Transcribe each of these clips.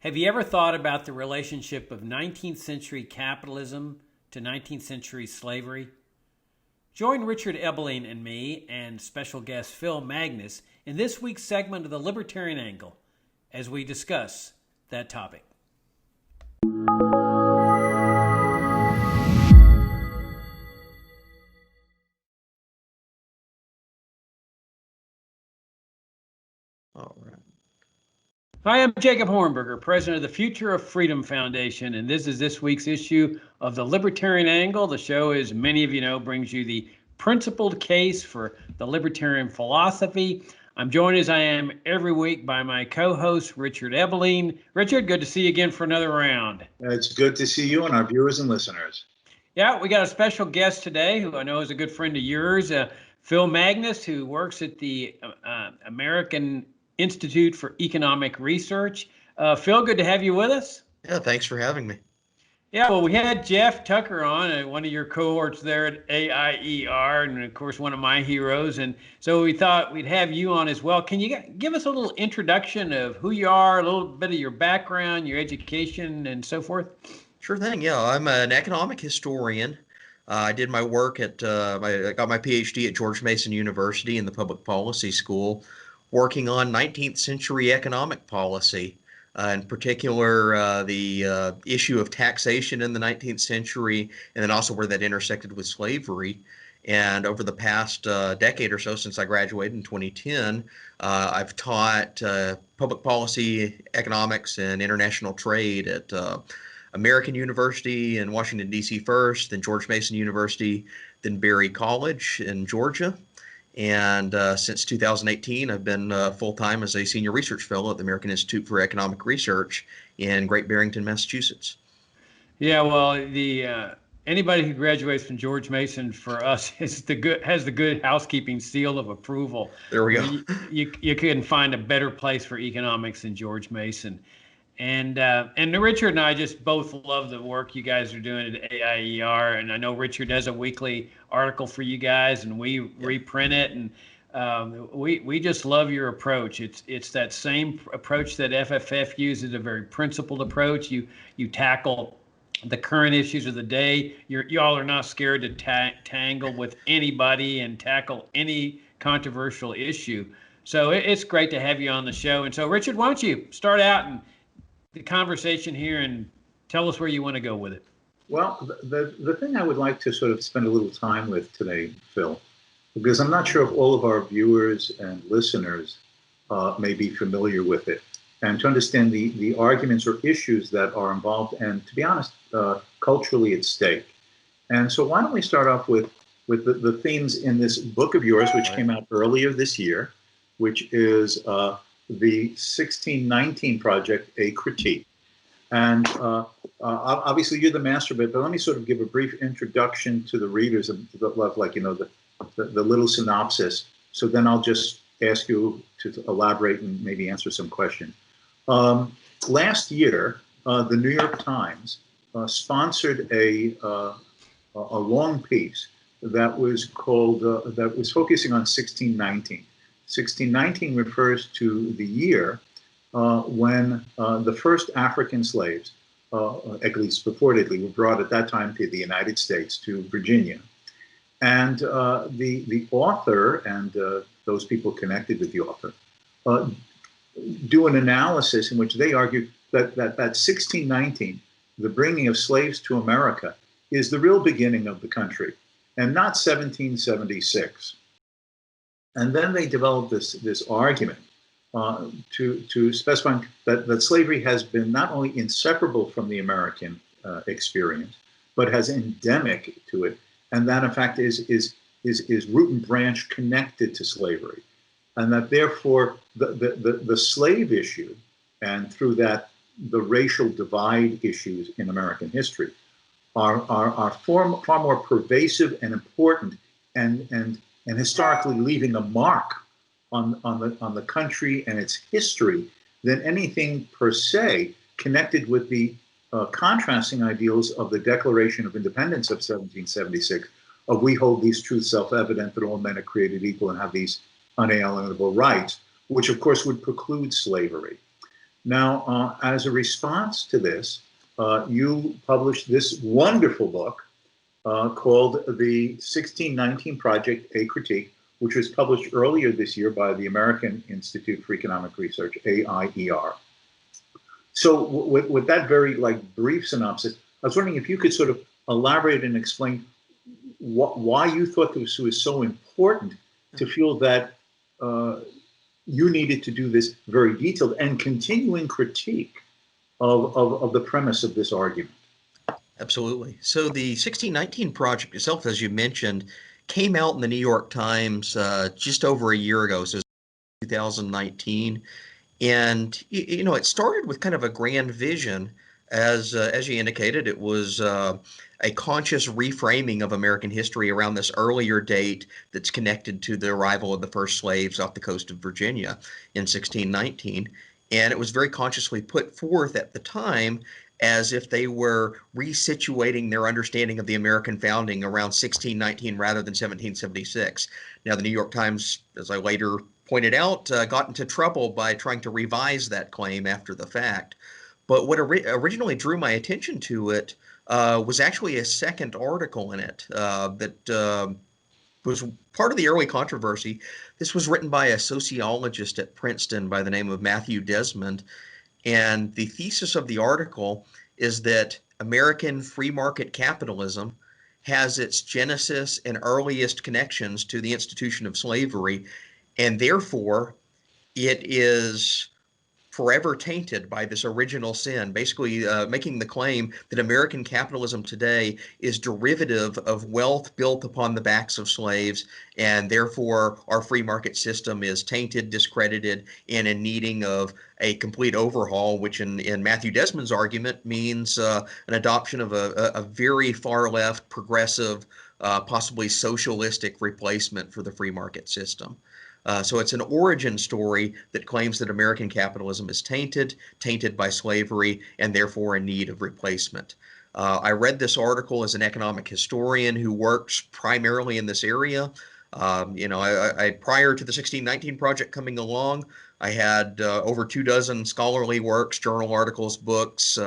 Have you ever thought about the relationship of 19th century capitalism to 19th century slavery? Join Richard Ebeling and me and special guest Phil Magness in this week's segment of the Libertarian Angle as we discuss that topic. All right. Hi, I'm Jacob Hornberger, president of the Future of Freedom Foundation, and this is this week's issue of the Libertarian Angle. The show, as many of you know, brings you the principled case for the libertarian philosophy. I'm joined as I am every week by my co-host, Richard Ebeling. Richard, good to see you again for another round. It's good to see you and our viewers and listeners. Yeah, we got a special guest today who I know is a good friend of yours, Phil Magness, who works at the American Institute for Economic Research. Phil, good to have you with us. Yeah, thanks for having me. Yeah, well, we had Jeff Tucker on, one of your cohorts there at AIER, and of course, one of my heroes. And so we thought we'd have you on as well. Can you give us a little introduction of who you are, a little bit of your background, your education, and so forth? Sure thing. Yeah, I'm an economic historian. I did my work at, I got my PhD at George Mason University in the Public Policy School, working on 19th century economic policy, in particular the issue of taxation in the 19th century, and then also where that intersected with slavery. And over the past decade or so, since I graduated in 2010, I've taught public policy, economics, and international trade at American University in Washington, D.C. first, then George Mason University, then Berry College in Georgia. And since 2018, I've been full-time as a senior research fellow at the American Institute for Economic Research in Great Barrington, Massachusetts. Yeah, well, anybody who graduates from George Mason for us has the good housekeeping seal of approval. There we go. You couldn't find a better place for economics than George Mason. And Richard and I just both love the work you guys are doing at AIER, and I know Richard has a weekly article for you guys, and we reprint it, and we just love your approach. It's that same approach that FFF uses, a very principled approach. You tackle the current issues of the day. Y'all are not scared to tangle with anybody and tackle any controversial issue. So it's great to have you on the show. And so, Richard, why don't you start out and the conversation here and tell us where you want to go with it. Well, the thing I would like to sort of spend a little time with today, Phil, because I'm not sure if all of our viewers and listeners may be familiar with it, and to understand the arguments or issues that are involved and, to be honest, culturally at stake. And so why don't we start off with the themes in this book of yours, which came out earlier this year, which is the 1619 Project, A Critique. And obviously you're the master of it, but let me sort of give a brief introduction to the readers of like, you know, the little synopsis. So then I'll just ask you to elaborate and maybe answer some questions. Last year, the New York Times sponsored a long piece that was called, that was focusing on 1619. 1619 refers to the year when the first African slaves, at least purportedly, were brought at that time to the United States, to Virginia. And the author and those people connected with the author do an analysis in which they argue that 1619, the bringing of slaves to America, is the real beginning of the country, and not 1776. And then they developed this argument to specify that slavery has been not only inseparable from the American experience, but has endemic to it, and that in fact is root and branch connected to slavery, and that therefore the slave issue, and through that the racial divide issues in American history, are far more pervasive and important and historically leaving a mark on the country and its history than anything per se connected with the contrasting ideals of the Declaration of Independence of 1776, of we hold these truths self-evident that all men are created equal and have these unalienable rights, which of course would preclude slavery. Now, as a response to this, you published this wonderful book called The 1619 Project, A Critique, which was published earlier this year by the American Institute for Economic Research, AIER. So with that very brief synopsis, I was wondering if you could sort of elaborate and explain why you thought this was so important to feel that you needed to do this very detailed and continuing critique of the premise of this argument. Absolutely. So the 1619 project itself, as you mentioned, came out in the New York Times just over a year ago, so 2019. And it started with kind of a grand vision, as you indicated. It was a conscious reframing of American history around this earlier date that's connected to the arrival of the first slaves off the coast of Virginia in 1619. And it was very consciously put forth at the time as if they were resituating their understanding of the American founding around 1619 rather than 1776. Now, the New York Times, as I later pointed out, got into trouble by trying to revise that claim after the fact. But what originally drew my attention to it was actually a second article in it that was part of the early controversy. This was written by a sociologist at Princeton by the name of Matthew Desmond. And the thesis of the article is that American free market capitalism has its genesis and earliest connections to the institution of slavery, and therefore it is forever tainted by this original sin, basically making the claim that American capitalism today is derivative of wealth built upon the backs of slaves, and therefore our free market system is tainted, discredited, and in needing of a complete overhaul, which in Matthew Desmond's argument means an adoption of a very far left, progressive, possibly socialistic replacement for the free market system. So it's an origin story that claims that American capitalism is tainted by slavery, and therefore in need of replacement. I read this article as an economic historian who works primarily in this area. I prior to the 1619 project coming along, I had over 24 scholarly works, journal articles, books,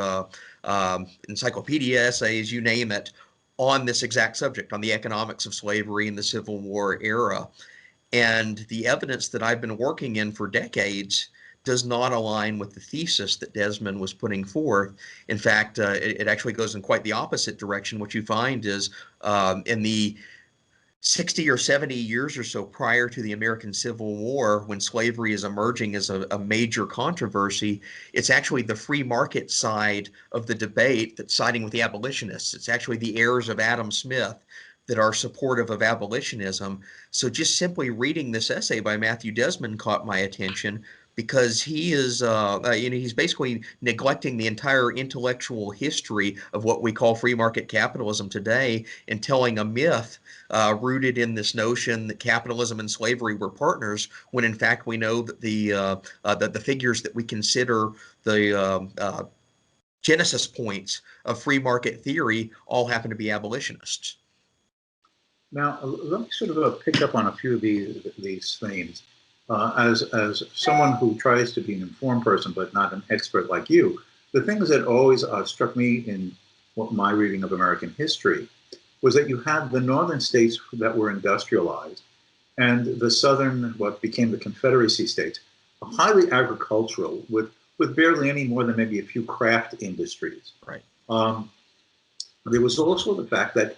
encyclopedia essays, you name it, on this exact subject, on the economics of slavery in the Civil War era. And the evidence that I've been working in for decades does not align with the thesis that Desmond was putting forth. In fact, it actually goes in quite the opposite direction. What you find is in the 60 or 70 years or so prior to the American Civil War, when slavery is emerging as a major controversy, it's actually the free market side of the debate that's siding with the abolitionists. It's actually the heirs of Adam Smith that are supportive of abolitionism. So just simply reading this essay by Matthew Desmond caught my attention, because he is, he's basically neglecting the entire intellectual history of what we call free market capitalism today, and telling a myth rooted in this notion that capitalism and slavery were partners, when in fact we know that the figures that we consider the genesis points of free market theory all happen to be abolitionists. Now, let me sort of pick up on a few of these themes. As someone who tries to be an informed person, but not an expert like you, the things that always struck me in my reading of American history was that you had the northern states that were industrialized, and the southern, what became the Confederacy states, highly agricultural, with barely any more than maybe a few craft industries. Right. There was also the fact that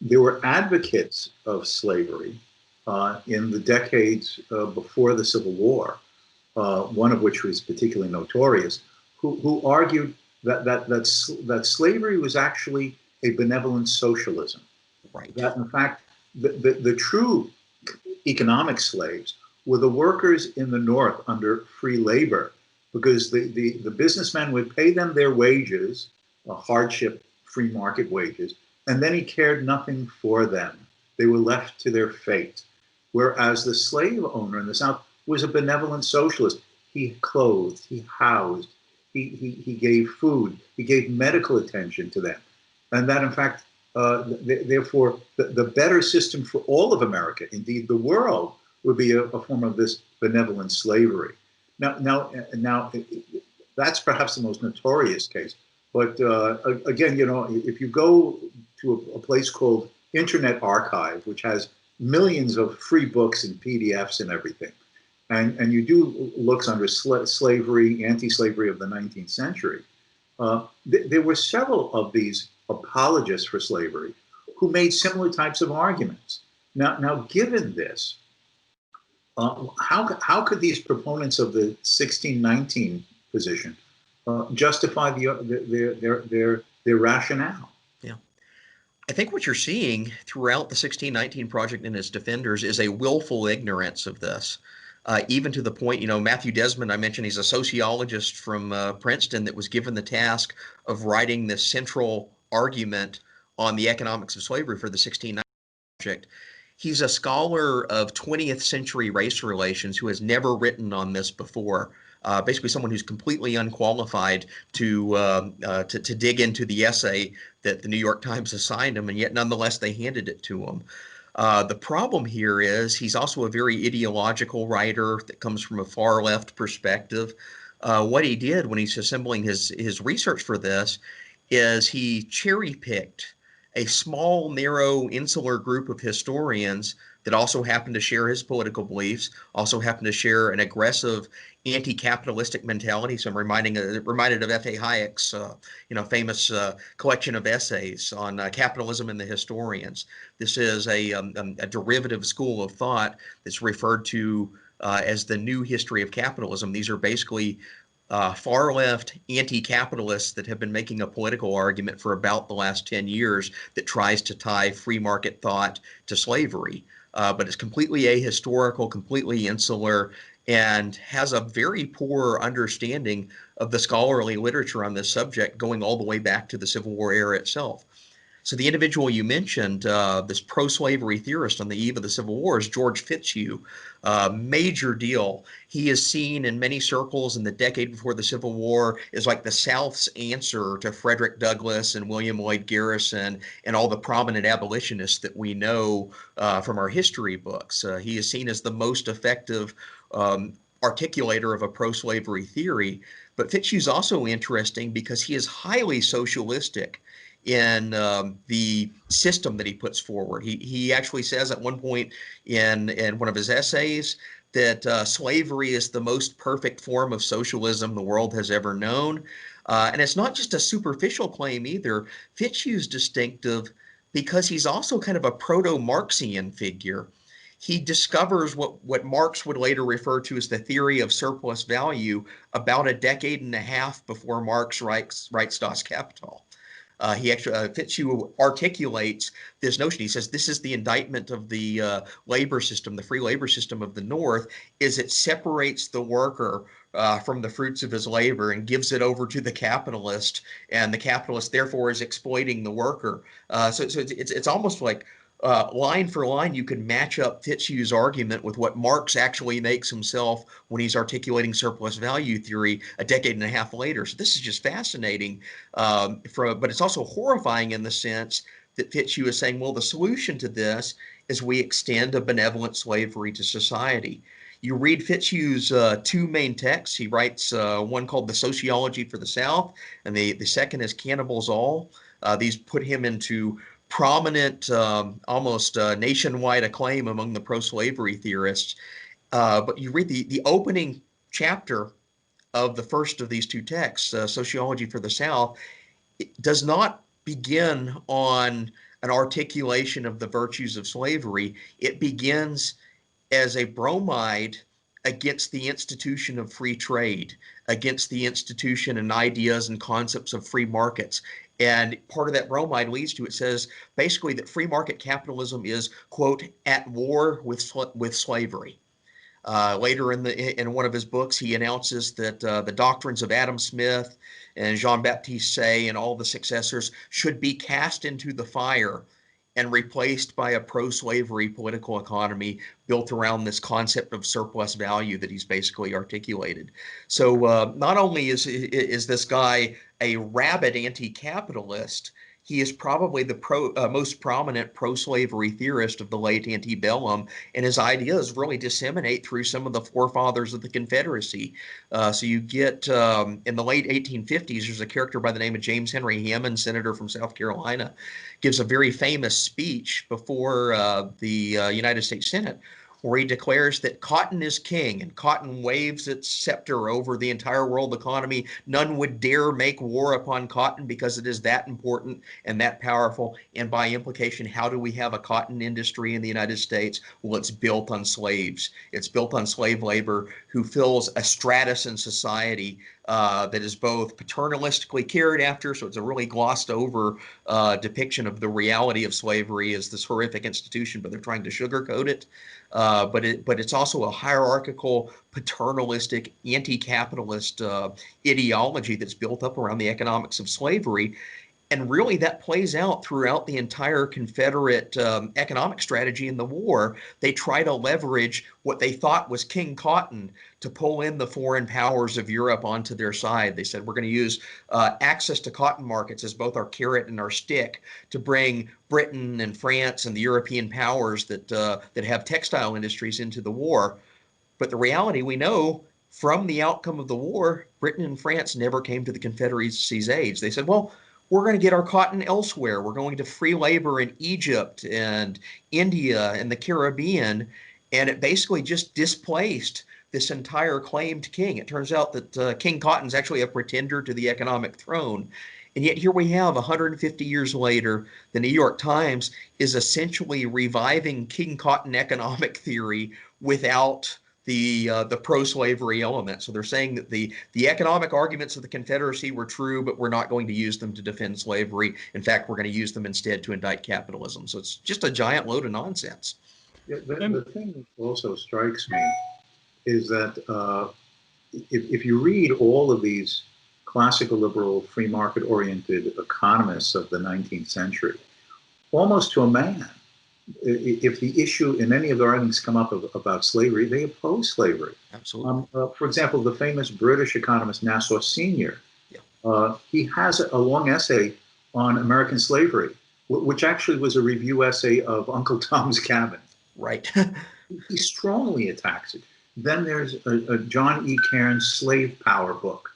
there were advocates of slavery in the decades before the Civil War, one of which was particularly notorious, who argued that slavery was actually a benevolent socialism. Right. That in fact, the true economic slaves were the workers in the North under free labor, because the businessmen would pay them their wages, hardship, free market wages, and then he cared nothing for them. They were left to their fate. Whereas the slave owner in the South was a benevolent socialist. He clothed, he housed, he gave food, he gave medical attention to them. And that, in fact, therefore, the better system for all of America, indeed the world, would be a form of this benevolent slavery. Now, that's perhaps the most notorious case. But again, if you go to a place called Internet Archive, which has millions of free books and PDFs and everything, and you do looks under slavery, anti-slavery of the 19th century, there were several of these apologists for slavery who made similar types of arguments. Now, given this, how could these proponents of the 1619 position justify their rationale? Yeah. I think what you're seeing throughout the 1619 Project and its defenders is a willful ignorance of this. Even to the point, Matthew Desmond, I mentioned, he's a sociologist from Princeton that was given the task of writing this central argument on the economics of slavery for the 1619 Project. He's a scholar of 20th century race relations who has never written on this before. Basically, someone who's completely unqualified to dig into the essay that the New York Times assigned him, and yet nonetheless they handed it to him. The problem here is he's also a very ideological writer that comes from a far left perspective. What he did when he's assembling his research for this is he cherry picked a small, narrow, insular group of historians that also happen to share his political beliefs, also happen to share an aggressive anti-capitalistic mentality. So I'm reminded of F.A. Hayek's famous collection of essays on capitalism and the historians. This is a derivative school of thought that's referred to as the new history of capitalism. These are basically far left anti-capitalists that have been making a political argument for about the last 10 years that tries to tie free market thought to slavery. But it's completely ahistorical, completely insular, and has a very poor understanding of the scholarly literature on this subject going all the way back to the Civil War era itself. So the individual you mentioned, this pro-slavery theorist on the eve of the Civil War, is George Fitzhugh. Major deal. He is seen in many circles in the decade before the Civil War as like the South's answer to Frederick Douglass and William Lloyd Garrison and all the prominent abolitionists that we know from our history books. He is seen as the most effective articulator of a pro-slavery theory. But Fitzhugh's also interesting because he is highly socialistic in the system that he puts forward. He actually says at one point in one of his essays that slavery is the most perfect form of socialism the world has ever known. And it's not just a superficial claim either. Fitzhugh's distinctive because he's also kind of a proto-Marxian figure. He discovers what Marx would later refer to as the theory of surplus value about a decade and a half before Marx writes Das Kapital. Fitzhugh articulates this notion. He says this is the indictment of the labor system, the free labor system of the North, is it separates the worker from the fruits of his labor and gives it over to the capitalist, and the capitalist therefore is exploiting the worker. So it's almost like line for line, you can match up Fitzhugh's argument with what Marx actually makes himself when he's articulating surplus value theory a decade and a half later. So this is just fascinating, but it's also horrifying in the sense that Fitzhugh is saying, well, the solution to this is we extend a benevolent slavery to society. You read Fitzhugh's two main texts. He writes one called The Sociology for the South, and the second is Cannibals All. These put him into prominent, almost nationwide acclaim among the pro-slavery theorists. But you read the opening chapter of the first of these two texts, Sociology for the South, it does not begin on an articulation of the virtues of slavery. It begins as a bromide against the institution of free trade, against the institution and ideas and concepts of free markets. And part of that bromide leads to, it says basically that free market capitalism is, quote, at war with slavery. Later in one of his books, he announces that the doctrines of Adam Smith and Jean-Baptiste Say and all the successors should be cast into the fire and replaced by a pro-slavery political economy built around this concept of surplus value that he's basically articulated. So not only is this guy a rabid anti-capitalist, He is probably the most prominent pro-slavery theorist of the late antebellum, and his ideas really disseminate through some of the forefathers of the Confederacy. So you get in the late 1850s, there's a character by the name of James Henry Hammond, senator from South Carolina, gives a very famous speech before the United States Senate, where he declares that cotton is king and cotton waves its scepter over the entire world economy. None would dare make war upon cotton because it is that important and that powerful. And by implication, how do we have a cotton industry in the United States? Well, it's built on slaves. It's built on slave labor who fills a stratus in society that is both paternalistically cared after, so it's a really glossed over depiction of the reality of slavery as this horrific institution, but they're trying to sugarcoat it. But it's also a hierarchical, paternalistic, anti-capitalist ideology that's built up around the economics of slavery. And really that plays out throughout the entire Confederate economic strategy in the war. They try to leverage what they thought was King Cotton to pull in the foreign powers of Europe onto their side. They said, we're going to use access to cotton markets as both our carrot and our stick to bring Britain and France and the European powers that have textile industries into the war. But the reality we know from the outcome of the war, Britain and France never came to the Confederacy's aid. They said, well, we're going to get our cotton elsewhere. We're going to free labor in Egypt and India and the Caribbean. And it basically just displaced this entire claimed king. It turns out that King Cotton's actually a pretender to the economic throne. And yet here we have 150 years later, the New York Times is essentially reviving King Cotton economic theory without the pro-slavery element. So they're saying that the economic arguments of the Confederacy were true, but we're not going to use them to defend slavery. In fact, we're going to use them instead to indict capitalism. So it's just a giant load of nonsense. Yeah, the thing that also strikes me is that if you read all of these classical liberal free market oriented economists of the 19th century, almost to a man, if the issue in any of the writings come up about slavery, they oppose slavery. Absolutely. For example, the famous British economist Nassau Senior, he has a long essay on American slavery, which actually was a review essay of Uncle Tom's Cabin. Right. He strongly attacks it. Then there's a John E. Cairns slave power book.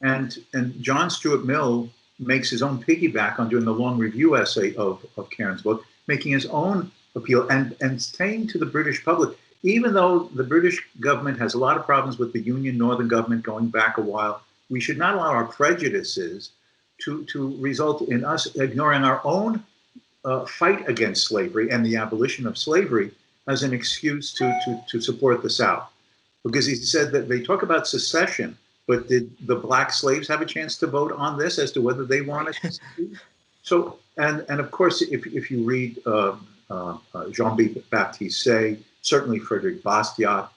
And John Stuart Mill makes his own piggyback on doing the long review essay of Cairns' book, making his own appeal and saying to the British public, even though the British government has a lot of problems with the Union Northern government going back a while, we should not allow our prejudices to result in us ignoring our own fight against slavery and the abolition of slavery as an excuse to support the South. Because he said that they talk about secession, but did the black slaves have a chance to vote on this as to whether they wanted to secede? So, and of course, if you read Jean-Baptiste Say, certainly Frederick Bastiat,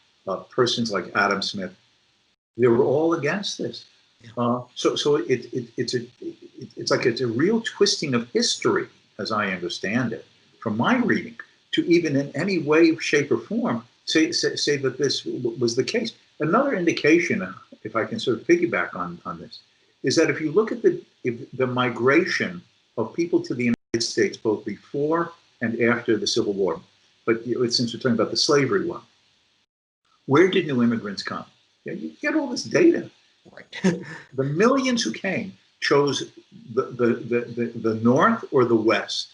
persons like Adam Smith, they were all against this. So it's like it's a real twisting of history, as I understand it, from my reading, to even in any way, shape, or form say that this was the case. Another indication, if I can sort of piggyback on this, is that if you look at the migration of people to the United States both before and after the Civil War, but since we're talking about the slavery one, where did new immigrants come? You get all this data. Right. The millions who came chose the North or the West.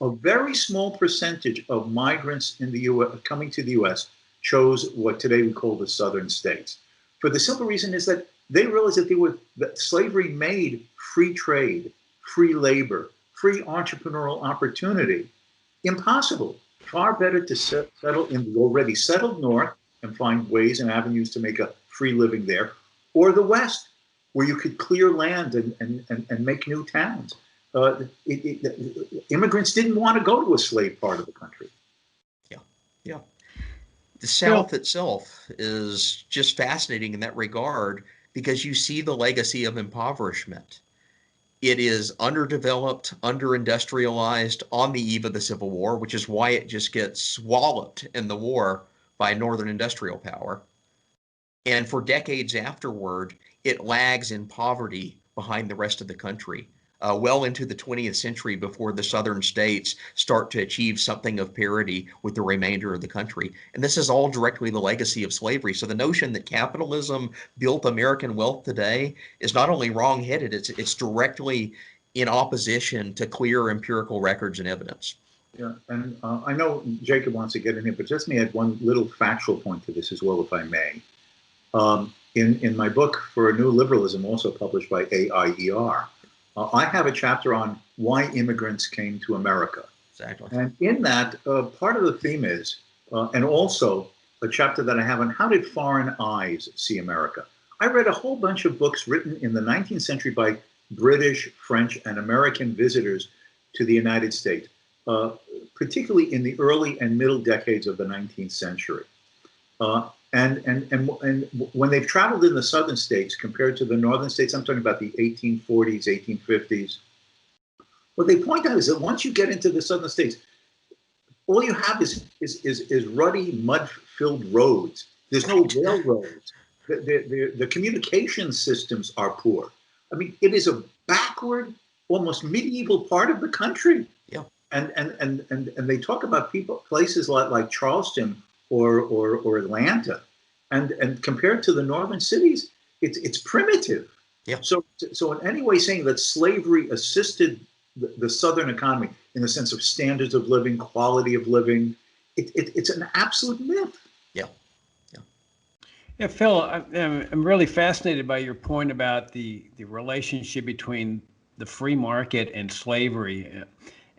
A very small percentage of migrants in the U.S. coming to the U.S. chose what today we call the Southern states. For the simple reason is that they realized that slavery made free trade, free labor, free entrepreneurial opportunity impossible. Far better to settle in the already settled North and find ways and avenues to make a free living there, or the West, where you could clear land and make new towns. Immigrants didn't want to go to a slave part of the country. Yeah. The South itself is just fascinating in that regard because you see the legacy of impoverishment. It is underdeveloped, under-industrialized on the eve of the Civil War, which is why it just gets walloped in the war by Northern industrial power. And for decades afterward, it lags in poverty behind the rest of the country. well into the 20th century before the southern states start to achieve something of parity with the remainder of the country. And this is all directly the legacy of slavery. So the notion that capitalism built American wealth today is not only wrong-headed, it's directly in opposition to clear empirical records and evidence. Yeah, and I know Jacob wants to get in here, but just let me add one little factual point to this as well, if I may. In my book For a New Liberalism, also published by AIER, I have a chapter on why immigrants came to America. Exactly. And in that, part of the theme is, and also a chapter that I have on how did foreign eyes see America. I read a whole bunch of books written in the 19th century by British, French, and American visitors to the United States, particularly in the early and middle decades of the 19th century. And when they've traveled in the southern states compared to the northern states, I'm talking about the 1840s, 1850s, what they point out is that once you get into the southern states, all you have is ruddy, mud-filled roads. There's no railroads. The communication systems are poor. I mean, it is a backward, almost medieval part of the country. Yeah. And they talk about places like Charleston or Atlanta, and compared to the northern cities, it's primitive. Yeah. So in any way saying that slavery assisted the southern economy in the sense of standards of living, quality of living, it's an absolute myth. Yeah. Yeah, Phil, I'm really fascinated by your point about the relationship between the free market and slavery.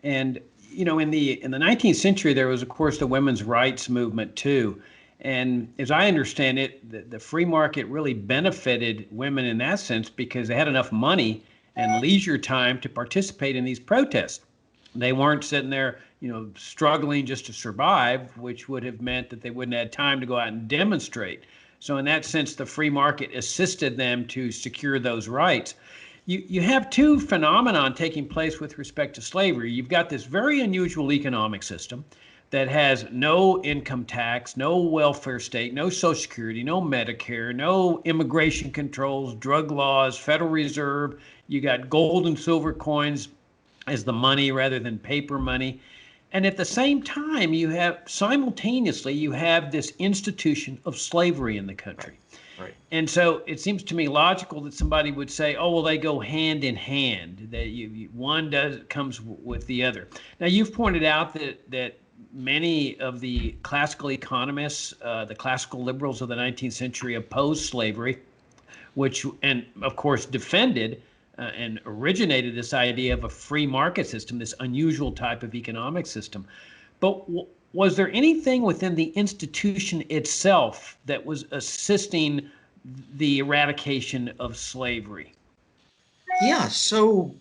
And, you know, in the 19th century, there was, of course, the women's rights movement, too. And as I understand it, the free market really benefited women in that sense because they had enough money and leisure time to participate in these protests. They weren't sitting there, you know, struggling just to survive, which would have meant that they wouldn't have had time to go out and demonstrate. So in that sense, the free market assisted them to secure those rights. You have two phenomena taking place with respect to slavery. You've got this very unusual economic system that has no income tax, no welfare state, no Social Security, no Medicare, no immigration controls, drug laws, Federal Reserve. You got gold and silver coins as the money rather than paper money. And at the same time, simultaneously, you have this institution of slavery in the country. Right. And so it seems to me logical that somebody would say, oh, well, they go hand in hand, that one comes with the other. Now, you've pointed out that many of the classical economists, the classical liberals of the 19th century opposed slavery, and of course defended and originated this idea of a free market system, this unusual type of economic system. But was there anything within the institution itself that was assisting the eradication of slavery? Yeah, so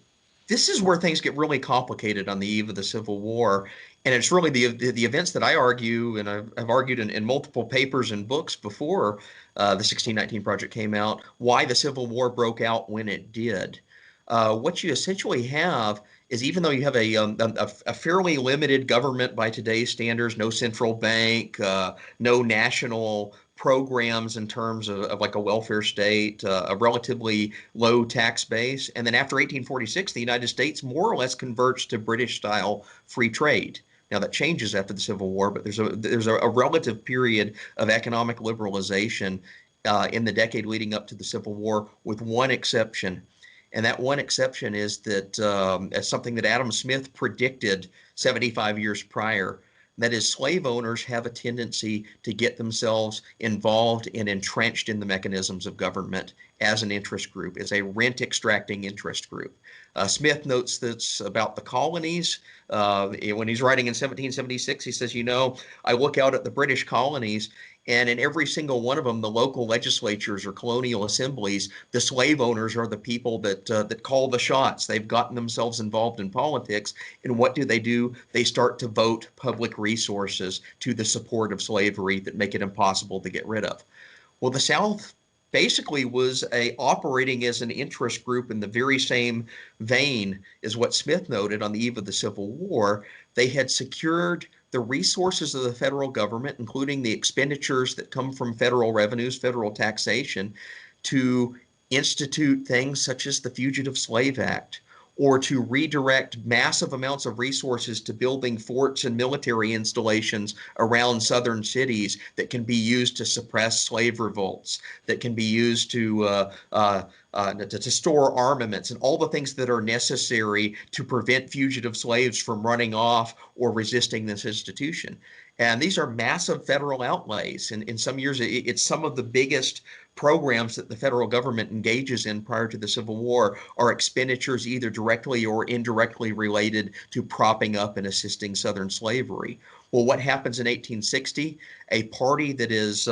this is where things get really complicated on the eve of the Civil War. And it's really the events that I argue, and I've argued in multiple papers and books before the 1619 Project came out, why the Civil War broke out when it did. What you essentially have is, even though you have a fairly limited government by today's standards, no central bank, no national programs in terms of like a welfare state, a relatively low tax base, and then after 1846, the United States more or less converts to British-style free trade. Now that changes after the Civil War, but there's a relative period of economic liberalization in the decade leading up to the Civil War, with one exception. And that one exception is that as something that Adam Smith predicted 75 years prior, that is, slave owners have a tendency to get themselves involved and entrenched in the mechanisms of government as an interest group, as a rent extracting interest group. Smith notes this about the colonies. When he's writing in 1776, he says, you know, I look out at the British colonies, and in every single one of them, the local legislatures or colonial assemblies, the slave owners are the people that call the shots. They've gotten themselves involved in politics. And what do? They start to vote public resources to the support of slavery that make it impossible to get rid of. Well, the South basically was operating as an interest group in the very same vein as what Smith noted on the eve of the Civil War. They had secured the resources of the federal government, including the expenditures that come from federal revenues, federal taxation, to institute things such as the Fugitive Slave Act, or to redirect massive amounts of resources to building forts and military installations around southern cities that can be used to suppress slave revolts, that can be used to store armaments and all the things that are necessary to prevent fugitive slaves from running off or resisting this institution. And these are massive federal outlays. And in some years, it's some of the biggest programs that the federal government engages in prior to the Civil War are expenditures either directly or indirectly related to propping up and assisting Southern slavery. Well, what happens in 1860? A party that is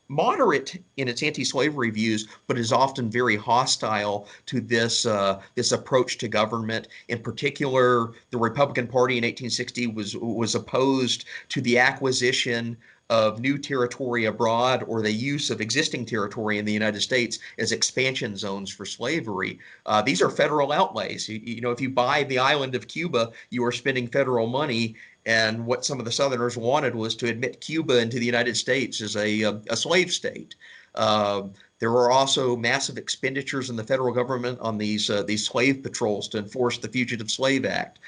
moderate in its anti-slavery views, but is often very hostile to this approach to government. In particular, the Republican Party in 1860 was opposed to the acquisition of new territory abroad or the use of existing territory in the United States as expansion zones for slavery. These are federal outlays. You know, if you buy the island of Cuba, you are spending federal money. And what some of the Southerners wanted was to admit Cuba into the United States as a slave state. There were also massive expenditures in the federal government on these slave patrols to enforce the Fugitive Slave Act.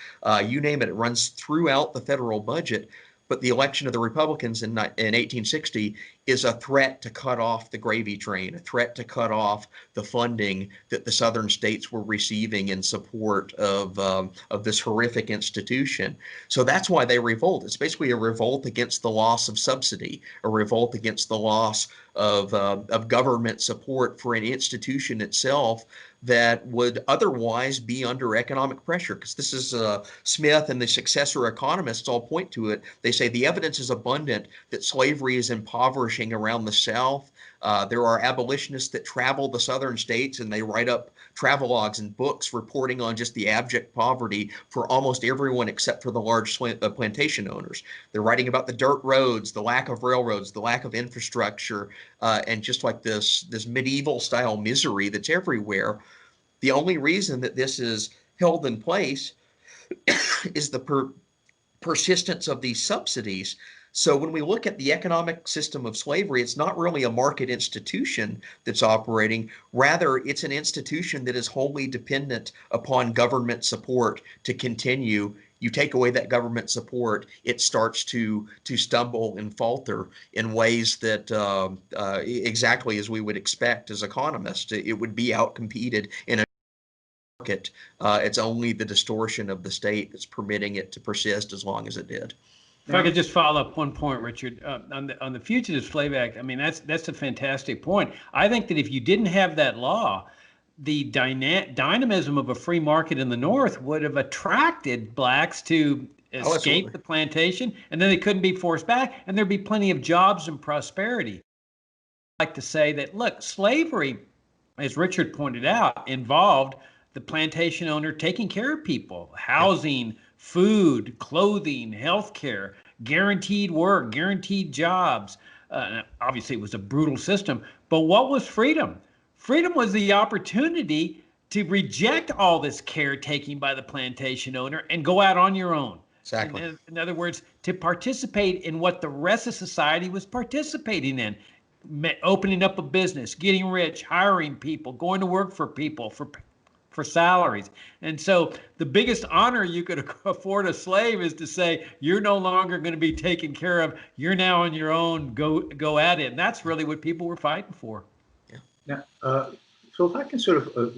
You name it, it runs throughout the federal budget. But the election of the Republicans in 1860 is a threat to cut off the gravy train, a threat to cut off the funding that the southern states were receiving in support of this horrific institution. So that's why they revolt. It's basically a revolt against the loss of subsidy, a revolt against the loss of government support for an institution itself that would otherwise be under economic pressure. Because this is Smith and the successor economists all point to it. They say the evidence is abundant that slavery is impoverishing around the South. There are abolitionists that travel the southern states and they write up travelogues and books reporting on just the abject poverty for almost everyone except for the large plantation owners. They're writing about the dirt roads, the lack of railroads, the lack of infrastructure, and just like this medieval style misery that's everywhere. The only reason that this is held in place is the persistence of these subsidies. So when we look at the economic system of slavery, it's not really a market institution that's operating. Rather, it's an institution that is wholly dependent upon government support to continue. You take away that government support, it starts to stumble and falter in ways that exactly as we would expect as economists. It would be outcompeted in a market. It's only the distortion of the state that's permitting it to persist as long as it did. If I could just follow up one point, Richard, on the Fugitive Slave Act. I mean, that's a fantastic point. I think that if you didn't have that law, the dynamism of a free market in the North would have attracted blacks to escape the plantation, and then they couldn't be forced back, and there'd be plenty of jobs and prosperity. I like to say that, look, slavery, as Richard pointed out, involved the plantation owner taking care of people, housing, food, clothing, healthcare, guaranteed work, guaranteed jobs. Obviously, it was a brutal system. But what was freedom? Freedom was the opportunity to reject all this caretaking by the plantation owner and go out on your own. Exactly. In other words, to participate in what the rest of society was participating in. Opening up a business, getting rich, hiring people, going to work for people, for salaries. And so the biggest honor you could afford a slave is to say, you're no longer going to be taken care of. You're now on your own. Go at it. And that's really what people were fighting for. Yeah. Now, so if I can sort of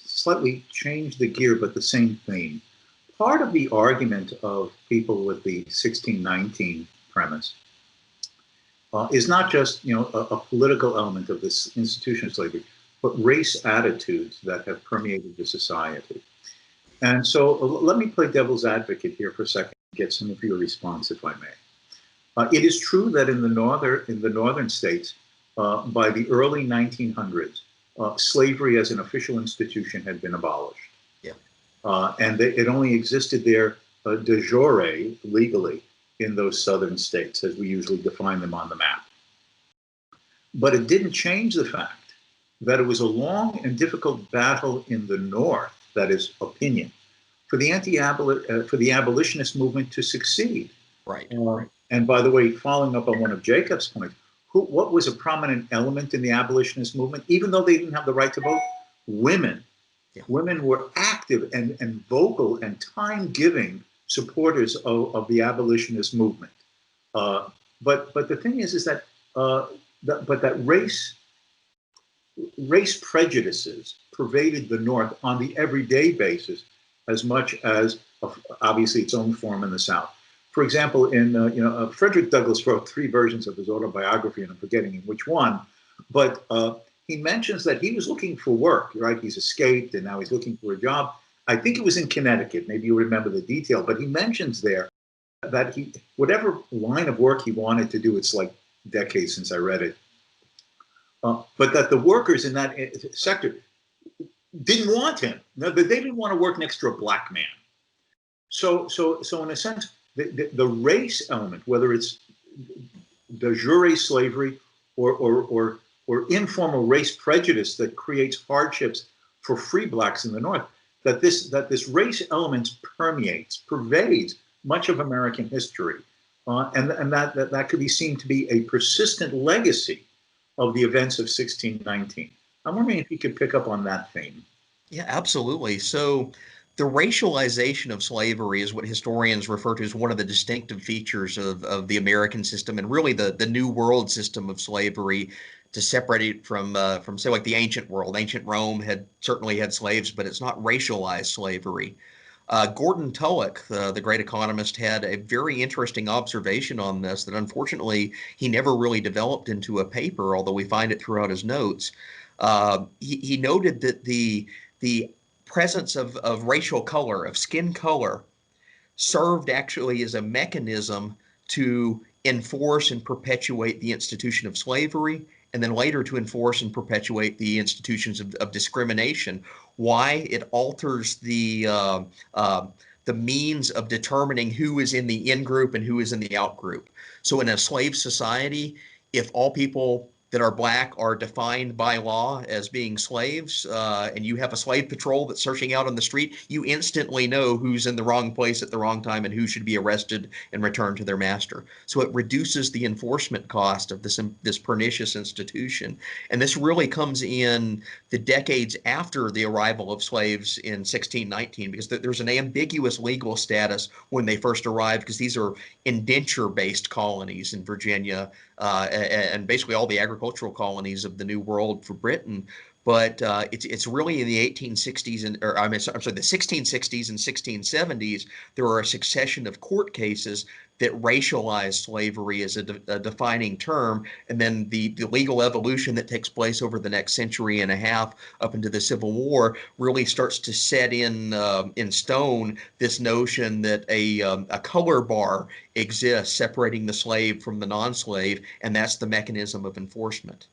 slightly change the gear, but the same theme. Part of the argument of people with the 1619 premise is not just, you know, a political element of this institution of slavery, but race attitudes that have permeated the society. And so let me play devil's advocate here for a second, get some of your response, if I may. It is true that in the northern states, by the early 1900s, slavery as an official institution had been abolished. Yeah. And it only existed there de jure, legally, in those southern states, as we usually define them on the map. But it didn't change the fact that it was a long and difficult battle in the North, that is opinion, for the abolitionist movement to succeed. Right. And by the way, following up on one of Jacob's points, what was a prominent element in the abolitionist movement, even though they didn't have the right to vote? Women. Yeah. Women were active and vocal and time-giving supporters of the abolitionist movement. But the thing is that that race prejudices pervaded the North on the everyday basis as much as obviously its own form in the South. For example, Frederick Douglass wrote 3 versions of his autobiography, and I'm forgetting which one, but he mentions that he was looking for work, right? He's escaped and now he's looking for a job. I think it was in Connecticut. Maybe you remember the detail, but he mentions there that whatever line of work he wanted to do, it's like decades since I read it, but that the workers in that sector didn't want him. No, they didn't want to work next to a black man. So in a sense, the race element, whether it's de jure slavery or informal race prejudice that creates hardships for free blacks in the North, that this race element pervades much of American history, and that could be seen to be a persistent legacy of the events of 1619. I'm wondering if you could pick up on that theme. Yeah, absolutely. So the racialization of slavery is what historians refer to as one of the distinctive features of the American system, and really the New World system of slavery, to separate it from say like the ancient world. Ancient Rome certainly had slaves, but it's not racialized slavery. Gordon Tullock, the great economist, had a very interesting observation on this that unfortunately he never really developed into a paper, although we find it throughout his notes. He noted that the presence of racial color, of skin color, served actually as a mechanism to enforce and perpetuate the institution of slavery, and then later to enforce and perpetuate the institutions of discrimination. Why? It alters the means of determining who is in the in group and who is in the out group. So in a slave society, if all people that are black are defined by law as being slaves, and you have a slave patrol that's searching out on the street, you instantly know who's in the wrong place at the wrong time and who should be arrested and returned to their master. So it reduces the enforcement cost of this pernicious institution. And this really comes in the decades after the arrival of slaves in 1619, because there's an ambiguous legal status when they first arrived, because these are indenture-based colonies in Virginia, and basically all the agricultural colonies of the New World for Britain. But it's really in the 1860s the 1660s and 1670s, there are a succession of court cases that racialize slavery as a defining term, and then the legal evolution that takes place over the next century and a half up into the Civil War really starts to set in stone this notion that a color bar exists separating the slave from the non-slave, and that's the mechanism of enforcement.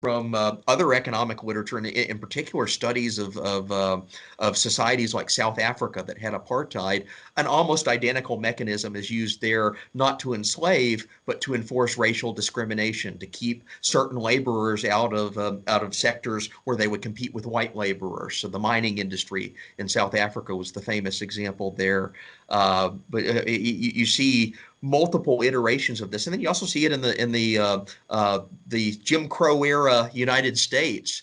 From other economic literature, and in particular studies of societies like South Africa that had apartheid, an almost identical mechanism is used there, not to enslave, but to enforce racial discrimination, to keep certain laborers out of sectors where they would compete with white laborers. So the mining industry in South Africa was the famous example there. But you see multiple iterations of this, and then you also see it in the Jim Crow era United States,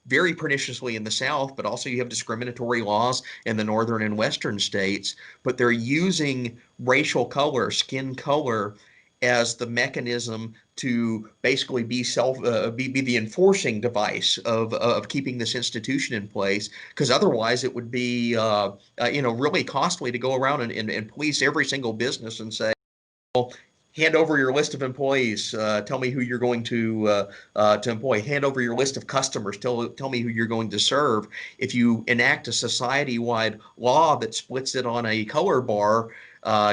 very perniciously in the South, but also you have discriminatory laws in the northern and western states. But they're using racial color, skin color, as the mechanism to basically be the enforcing device of keeping this institution in place, because otherwise it would be really costly to go around and police every single business and say, well, hand over your list of employees, tell me who you're going to employ. Hand over your list of customers, tell me who you're going to serve. If you enact a society-wide law that splits it on a color bar,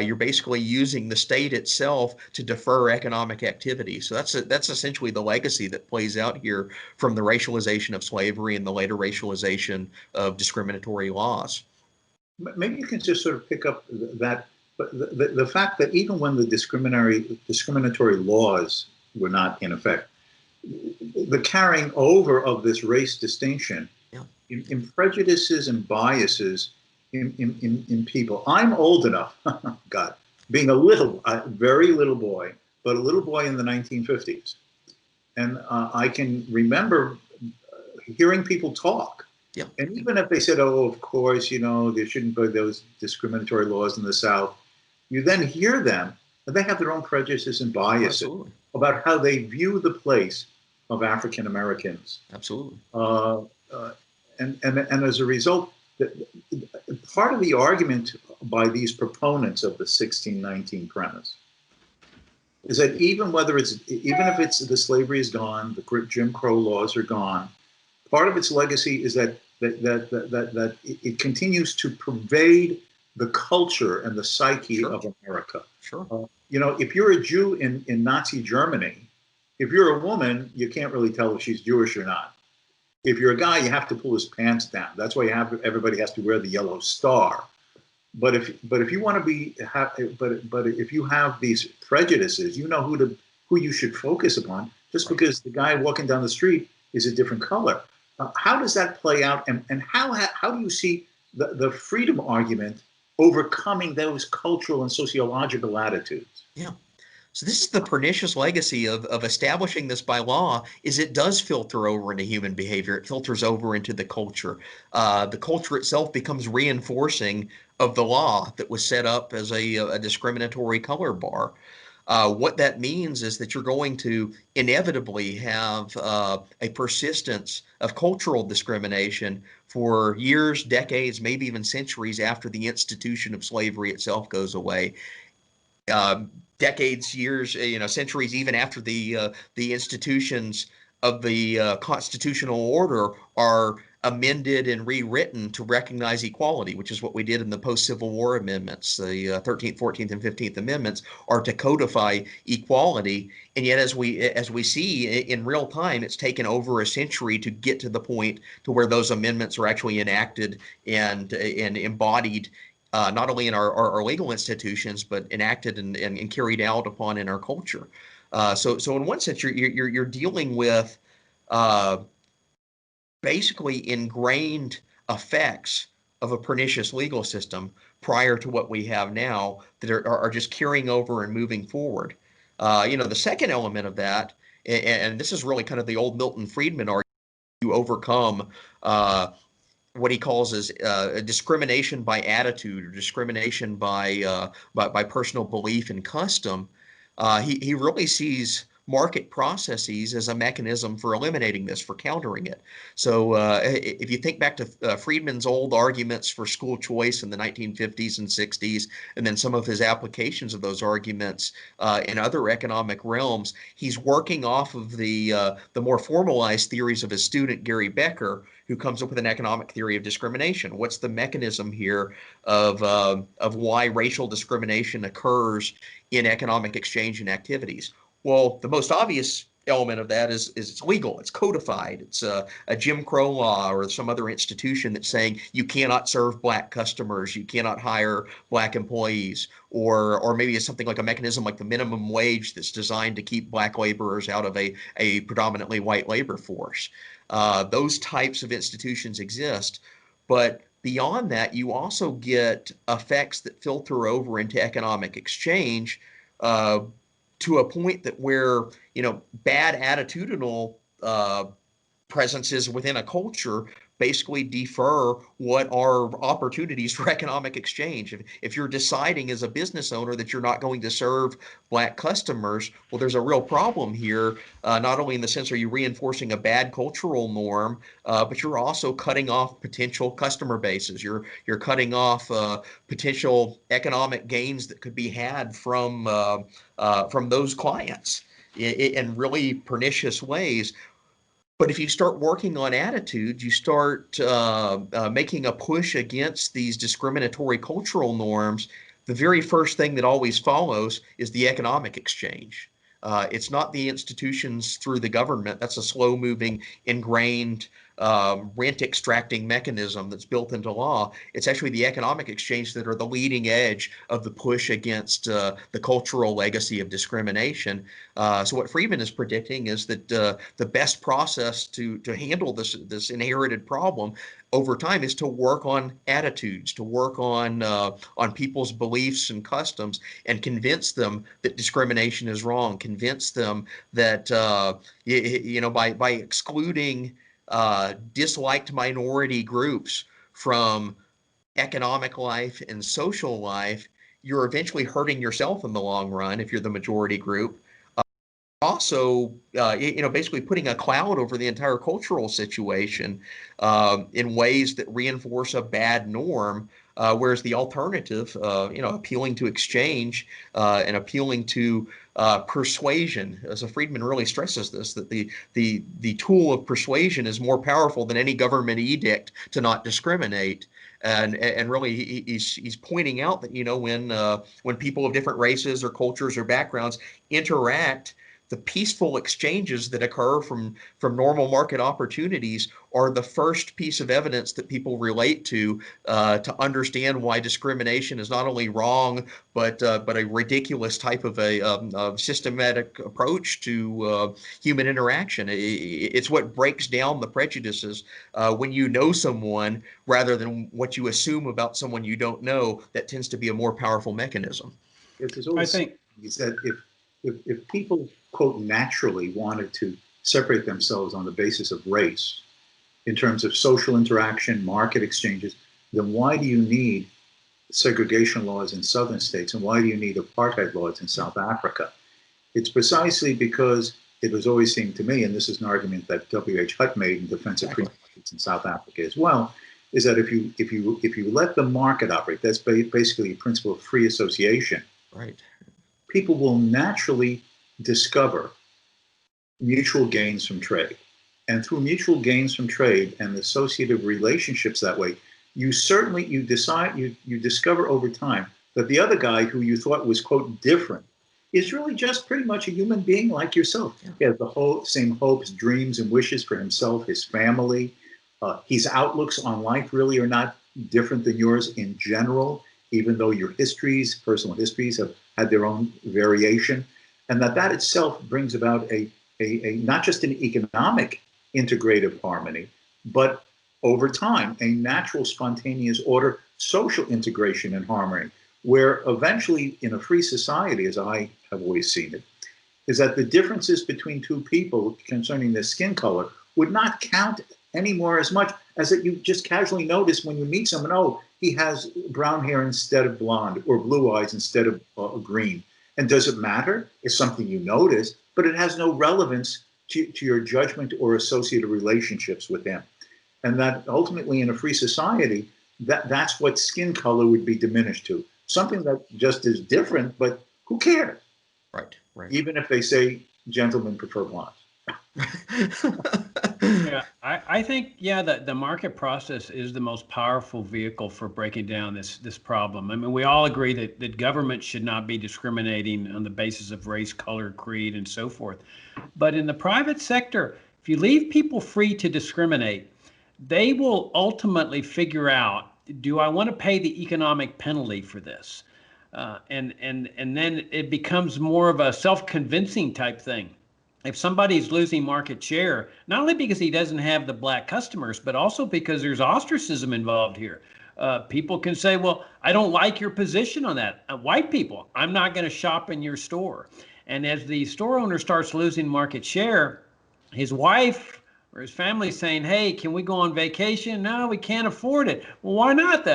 you're basically using the state itself to defer economic activity. So that's essentially the legacy that plays out here from the racialization of slavery and the later racialization of discriminatory laws. Maybe you can just sort of pick up that, but the fact that even when the discriminatory laws were not in effect, the carrying over of this race distinction in prejudices and biases in people. I'm old enough, God, being a very little boy, but a little boy in the 1950s. And I can remember hearing people talk. Yeah. And even if they said, oh, of course, there shouldn't be those discriminatory laws in the South, you then hear them, and they have their own prejudices and biases about how they view the place of African Americans. Absolutely. And as a result, part of the argument by these proponents of the 1619 premise is that even if it's the slavery is gone, the Jim Crow laws are gone, part of its legacy is that it continues to pervade the culture and the psyche of America. Sure. If you're a Jew in Nazi Germany, if you're a woman, you can't really tell if she's Jewish or not. If you're a guy, you have to pull his pants down. That's why everybody has to wear the yellow star. But if you want to but if you have these prejudices, you know who you should focus upon. Just because the guy walking down the street is a different color, how does that play out? And how do you see the freedom argument overcoming those cultural and sociological attitudes? Yeah. So this is the pernicious legacy of establishing this by law, is it does filter over into human behavior. It filters over into the culture. The culture itself becomes reinforcing of the law that was set up as a discriminatory color bar. What that means is that you're going to inevitably have a persistence of cultural discrimination for years, decades, maybe even centuries after the institution of slavery itself goes away. Decades, years, centuries, even after the institutions of the constitutional order are amended and rewritten to recognize equality, which is what we did in the post-Civil War amendments. The 13th, 14th, and 15th Amendments are to codify equality. And yet, as we see in real time, it's taken over a century to get to the point to where those amendments are actually enacted and embodied, not only in our legal institutions, but enacted and carried out upon in our culture. So in one sense, you're dealing with basically ingrained effects of a pernicious legal system prior to what we have now that are just carrying over and moving forward. The second element of that, and this is really kind of the old Milton Friedman argument, to overcome what he calls as discrimination by attitude or discrimination by personal belief and custom. He really sees market processes as a mechanism for eliminating this, for countering it. So if you think back to Friedman's old arguments for school choice in the 1950s and 60s, and then some of his applications of those arguments in other economic realms, he's working off of the more formalized theories of his student Gary Becker, who comes up with an economic theory of discrimination. What's the mechanism here of why racial discrimination occurs in economic exchange and activities? Well, the most obvious element of that is it's legal, it's codified, it's a Jim Crow law or some other institution that's saying you cannot serve black customers, you cannot hire black employees, or maybe it's something like a mechanism like the minimum wage that's designed to keep black laborers out of a predominantly white labor force. Those types of institutions exist, but beyond that, you also get effects that filter over into economic exchange to a point that where, bad attitudinal presences within a culture basically defer what are opportunities for economic exchange. If you're deciding as a business owner that you're not going to serve black customers, well, there's a real problem here. Not only in the sense are you reinforcing a bad cultural norm, but you're also cutting off potential customer bases. You're cutting off potential economic gains that could be had from those clients in really pernicious ways. But if you start working on attitudes, you start making a push against these discriminatory cultural norms, the very first thing that always follows is the economic exchange. It's not the institutions through the government. That's a slow-moving, ingrained rent extracting mechanism that's built into law. It's actually the economic exchange that are the leading edge of the push against the cultural legacy of discrimination. So what Friedman is predicting is that the best process to handle this inherited problem over time is to work on attitudes, to work on people's beliefs and customs, and convince them that discrimination is wrong. Convince them that by excluding disliked minority groups from economic life and social life, you're eventually hurting yourself in the long run if you're the majority group. Also, basically putting a cloud over the entire cultural situation in ways that reinforce a bad norm, whereas the alternative, appealing to exchange and appealing to persuasion, as Friedman really stresses this, that the tool of persuasion is more powerful than any government edict to not discriminate. And really, he's pointing out that when people of different races or cultures or backgrounds interact, the peaceful exchanges that occur from normal market opportunities are the first piece of evidence that people relate to understand why discrimination is not only wrong but a ridiculous type of a systematic approach to human interaction. It's what breaks down the prejudices when you know someone rather than what you assume about someone you don't know. That tends to be a more powerful mechanism. There's always, I think, is that if people, quote, naturally wanted to separate themselves on the basis of race in terms of social interaction, market exchanges, then why do you need segregation laws in southern states, and why do you need apartheid laws in South Africa? It's precisely because it was always seemed to me, and this is an argument that W.H. Hutt made in defense of free markets in South Africa as well, is that if you let the market operate, that's basically a principle of free association. Right. People will naturally discover mutual gains from trade. And through mutual gains from trade and associative relationships that way, you discover over time that the other guy who you thought was, quote, different is really just pretty much a human being like yourself. Yeah. He has the same hopes, dreams, and wishes for himself, his family. His outlooks on life really are not different than yours in general, even though your personal histories have had their own variation, and that itself brings about a not just an economic integrative harmony, but over time, a natural, spontaneous order, social integration and harmony, where eventually in a free society, as I have always seen it, is that the differences between two people concerning their skin color would not count anymore as much as that you just casually notice when you meet someone, oh, he has brown hair instead of blonde, or blue eyes instead of green. And does it matter? It's something you notice, but it has no relevance to your judgment or associated relationships with him. And that ultimately in a free society, that's what skin color would be diminished to. Something that just is different, but who cares? Right. Even if they say gentlemen prefer blondes. Yeah, I think, the market process is the most powerful vehicle for breaking down this problem. I mean, we all agree that government should not be discriminating on the basis of race, color, creed, and so forth. But in the private sector, if you leave people free to discriminate, they will ultimately figure out, do I want to pay the economic penalty for this? And then it becomes more of a self-convincing type thing. If somebody's losing market share, not only because he doesn't have the black customers, but also because there's ostracism involved here. People can say, well, I don't like your position on that. White people, I'm not going to shop in your store. And as the store owner starts losing market share, his wife or his family saying, hey, can we go on vacation? No, we can't afford it. Well, why not?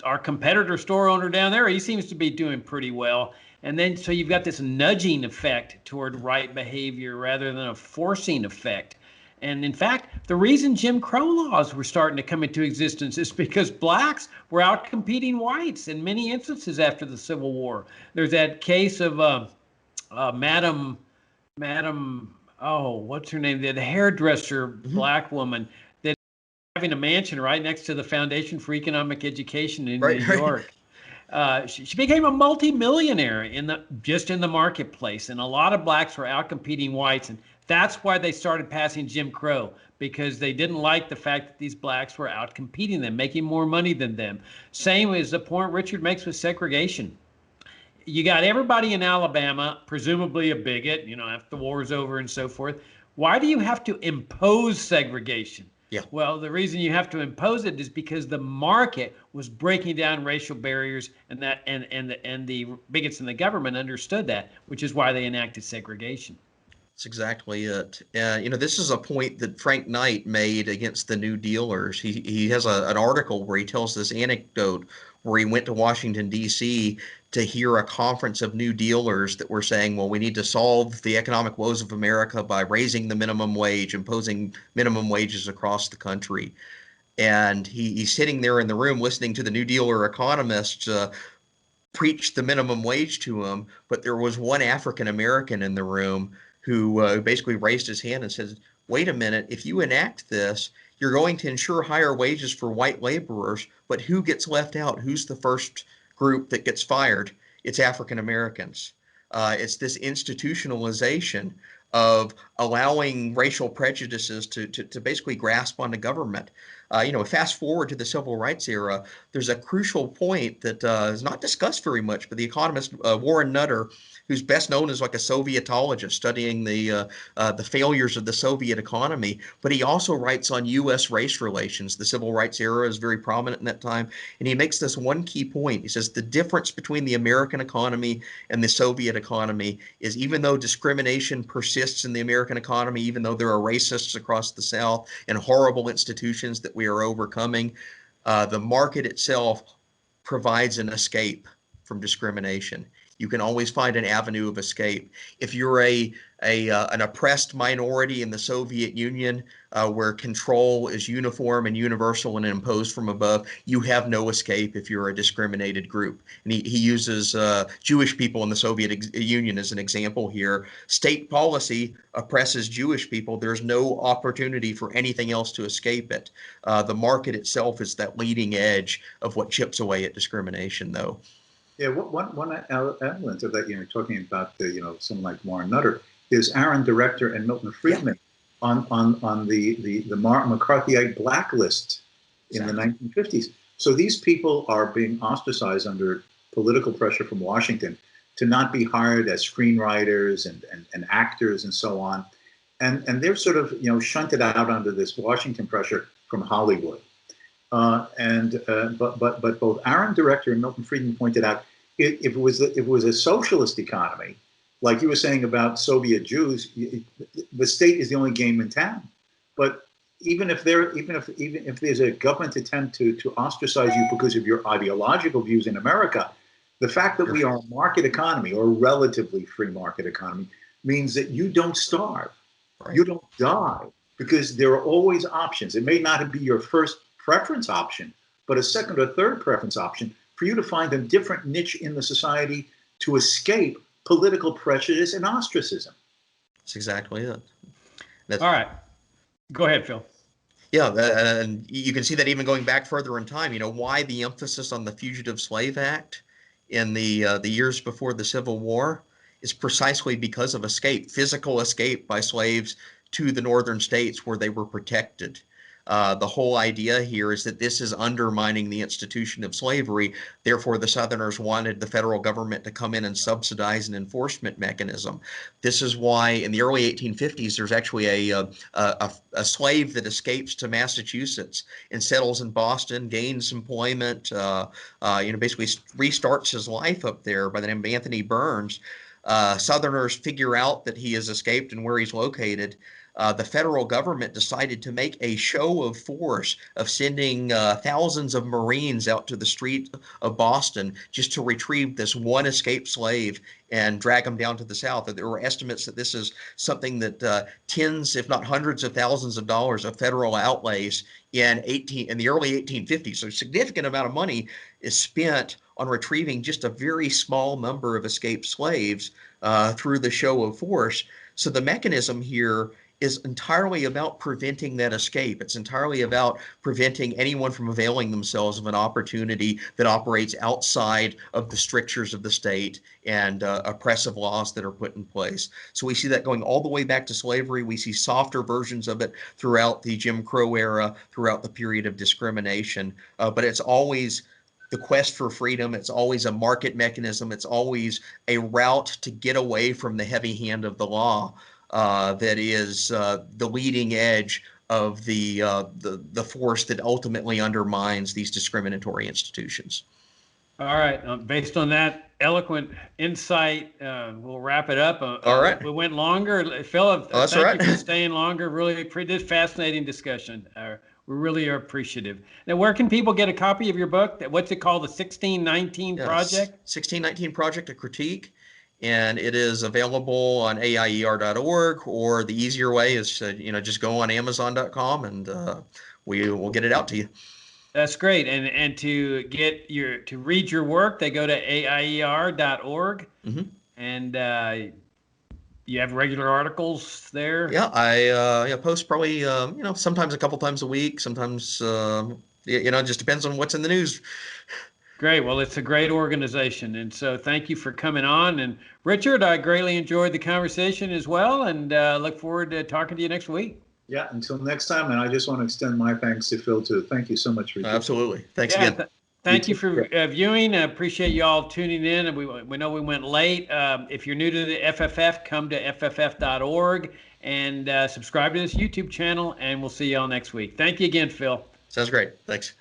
Our competitor store owner down there, he seems to be doing pretty well. And then so you've got this nudging effect toward right behavior rather than a forcing effect. And in fact, the reason Jim Crow laws were starting to come into existence is because blacks were out competing whites in many instances after the Civil War. There's that case of Madam, oh, what's her name? The hairdresser, black woman that having a mansion right next to the Foundation for Economic Education in New York. She became a multi-millionaire just in the marketplace, and a lot of blacks were out competing whites, and that's why they started passing Jim Crow, because they didn't like the fact that these blacks were out competing them, making more money than them. Same as the point Richard makes with segregation. You got everybody in Alabama, presumably a bigot, after the war's over and so forth. Why do you have to impose segregation? Yeah. Well, the reason you have to impose it is because the market was breaking down racial barriers, and the bigots in the government understood that, which is why they enacted segregation. That's exactly it. This is a point that Frank Knight made against the New Dealers. He has an article where he tells this anecdote where he went to Washington, D.C. to hear a conference of New Dealers that were saying, well, we need to solve the economic woes of America by raising the minimum wage, imposing minimum wages across the country. And he's sitting there in the room listening to the New Dealer economists preached the minimum wage to him, but there was one African American in the room who basically raised his hand and said, wait a minute, if you enact this, you're going to ensure higher wages for white laborers, but who gets left out? Who's the first group that gets fired? It's African Americans. It's this institutionalization of allowing racial prejudices to basically grasp on the government. Fast forward to the civil rights era, there's a crucial point that is not discussed very much, but the economist Warren Nutter, who's best known as like a Sovietologist studying the failures of the Soviet economy, but he also writes on U.S. race relations. The civil rights era is very prominent in that time, and he makes this one key point. He says the difference between the American economy and the Soviet economy is even though discrimination persists in the American economy, even though there are racists across the South and horrible institutions that we are overcoming, the market itself provides an escape from discrimination. You can always find an avenue of escape. If you're an oppressed minority in the Soviet Union, where control is uniform and universal and imposed from above, you have no escape if you're a discriminated group. And he uses Jewish people in the Soviet Union as an example here. State policy oppresses Jewish people. There's no opportunity for anything else to escape it. The market itself is that leading edge of what chips away at discrimination, though. Yeah, one element of that, talking about someone like Warren Nutter, is Aaron Director and Milton Friedman on the McCarthyite blacklist in the 1950s. So these people are being ostracized under political pressure from Washington to not be hired as screenwriters and actors and so on, and they're sort of shunted out under this Washington pressure from Hollywood. But both Aaron Director and Milton Friedman pointed out if it was a socialist economy, like you were saying about Soviet Jews, the state is the only game in town. But even if there's a government attempt to ostracize you because of your ideological views in America, the fact that we are a market economy or a relatively free market economy means that you don't starve, you don't die, because there are always options. It may not be your first preference option, but a second or third preference option for you to find a different niche in the society to escape political prejudice and ostracism. That's exactly it. All right. Go ahead, Phil. Yeah, and you can see that even going back further in time, why the emphasis on the Fugitive Slave Act in the years before the Civil War is precisely because of escape, physical escape by slaves to the northern states where they were protected. The whole idea here is that this is undermining the institution of slavery. Therefore, the Southerners wanted the federal government to come in and subsidize an enforcement mechanism. This is why in the early 1850s, there's actually a slave that escapes to Massachusetts and settles in Boston, gains employment, basically restarts his life up there by the name of Anthony Burns. Southerners figure out that he has escaped and where he's located. The federal government decided to make a show of force of sending thousands of Marines out to the street of Boston just to retrieve this one escaped slave and drag him down to the South. There were estimates that this is something that tens, if not hundreds of thousands of dollars of federal outlays in the early 1850s. So a significant amount of money is spent on retrieving just a very small number of escaped slaves through the show of force. So the mechanism here is entirely about preventing that escape. It's entirely about preventing anyone from availing themselves of an opportunity that operates outside of the strictures of the state and oppressive laws that are put in place. So we see that going all the way back to slavery. We see softer versions of it throughout the Jim Crow era, throughout the period of discrimination. But it's always the quest for freedom. It's always a market mechanism. It's always a route to get away from the heavy hand of the law. That is the leading edge of the force that ultimately undermines these discriminatory institutions. All right. Based on that, eloquent insight. We'll wrap it up. All right. We went longer. Phil, that's thank right. you for staying longer. Really, this fascinating discussion. We really are appreciative. Now, where can people get a copy of your book? What's it called? The 1619 Project? 1619 Project, a critique. And it is available on aier.org, or the easier way is to, just go on amazon.com, and we will get it out to you. That's great. And to read your work, they go to aier.org. Mm-hmm. And you have regular articles there? Yeah, I post probably sometimes a couple times a week. Sometimes it just depends on what's in the news. Great. Well, it's a great organization. And so thank you for coming on. And Richard, I greatly enjoyed the conversation as well, and look forward to talking to you next week. Yeah, until next time. And I just want to extend my thanks to Phil, too. Thank you so much for Absolutely. Thanks again. Thank you for viewing. I appreciate you all tuning in. And we know we went late. If you're new to the FFF, come to fff.org and subscribe to this YouTube channel. And we'll see you all next week. Thank you again, Phil. Sounds great. Thanks.